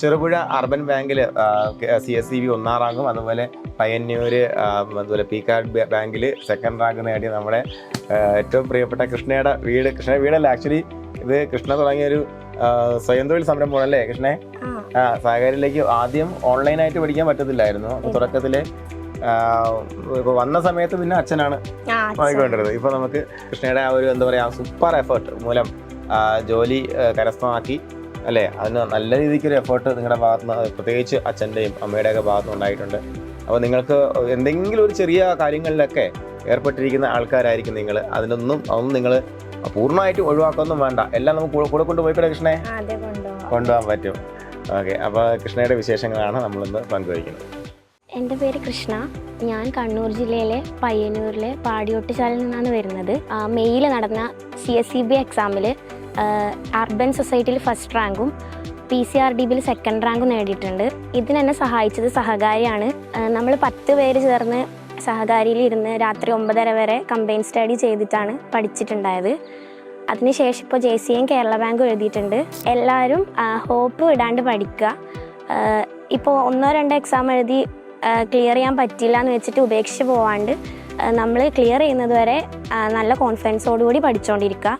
Cherupuzha urban ബാങ്കിൽ CSEB 1ാം റാങ്കും അതുപോലെ പയ്യന്നൂർ അതുപോലെ പീക്കാട് ബാങ്കിൽ 2nd റാങ്ക് നേടിയ നമ്മുടെ ഏറ്റവും പ്രിയപ്പെട്ട കൃഷ്ണയുടെ വീടല്ല, ആക്ച്വലി ഇത് കൃഷ്ണ തുടങ്ങിയൊരു സ്വയം തൊഴിൽ സംരംഭമാണ് അല്ലേ കൃഷ്ണേ? സഹകാരിയിലേക്ക് ആദ്യം ഓൺലൈനായിട്ട് പഠിക്കാൻ പറ്റത്തില്ലായിരുന്നു. അപ്പോൾ തുടക്കത്തിൽ ഇപ്പോൾ വന്ന സമയത്ത് പിന്നെ അച്ഛനാണ് വാങ്ങിക്കൊണ്ടിരുന്നത്. ഇപ്പോൾ നമുക്ക് കൃഷ്ണയുടെ ആ ഒരു എന്താ പറയുക സൂപ്പർ എഫേർട്ട് മൂലം ജോലി കരസ്ഥമാക്കി അല്ലേ? അതിന് നല്ല രീതിക്കൊരു എഫേർട്ട് നിങ്ങളുടെ ഭാഗത്തുനിന്ന്, പ്രത്യേകിച്ച് അച്ഛൻ്റെയും അമ്മയുടെയൊക്കെ ഭാഗത്തുനിന്ന് ഉണ്ടായിട്ടുണ്ട്. അപ്പോൾ നിങ്ങൾക്ക് എന്തെങ്കിലും ഒരു ചെറിയ കാര്യങ്ങളിലൊക്കെ ഏർപ്പെട്ടിരിക്കുന്ന ആൾക്കാരായിരിക്കും നിങ്ങൾ. അതൊന്നും നിങ്ങൾ പൂർണ്ണമായിട്ട് ഒഴിവാക്കൊന്നും വേണ്ട. എല്ലാം നമുക്ക് കൂടെ കൊണ്ടുപോയിക്കൂടെ കൃഷ്ണയെ? കൊണ്ടുപോകാൻ പറ്റും. ഓക്കെ, അപ്പോൾ കൃഷ്ണയുടെ വിശേഷങ്ങളാണ് നമ്മളിന്ന് പങ്കുവയ്ക്കുന്നത്. എൻ്റെ പേര് കൃഷ്ണ. ഞാൻ കണ്ണൂർ ജില്ലയിലെ പയ്യന്നൂരിലെ പാടിയോട്ടുചാലിൽ നിന്നാണ് വരുന്നത്. മെയ്യിൽ നടന്ന CSEB എക്സാമിൽ അർബൻ സൊസൈറ്റിയിൽ 1st റാങ്കും PCRDBയിൽ 2nd റാങ്കും നേടിയിട്ടുണ്ട്. ഇതിനെന്നെ സഹായിച്ചത് സഹകാരിയാണ്. നമ്മൾ 10 പേര് ചേർന്ന് സഹകാരിയിൽ ഇരുന്ന് രാത്രി 9:30 വരെ കമ്പൈൻ സ്റ്റഡി ചെയ്തിട്ടാണ് പഠിച്ചിട്ടുണ്ടായത്. അതിനുശേഷം ഇപ്പോൾ JCM കേരള ബാങ്ക് എഴുതിയിട്ടുണ്ട്. എല്ലാവരും ഹോപ്പ് ഇടാണ്ട് പഠിക്കുക. ഇപ്പോൾ 1-2 എക്സാം എഴുതി ക്ലിയർ ചെയ്യാൻ പറ്റില്ല എന്ന് വെച്ചിട്ട് ഉപേക്ഷിച്ച് പോവാണ്ട് നമ്മൾ ക്ലിയർ ചെയ്യുന്നത് വരെ നല്ല കോൺഫിഡൻസോടുകൂടി പഠിച്ചുകൊണ്ടിരിക്കുക.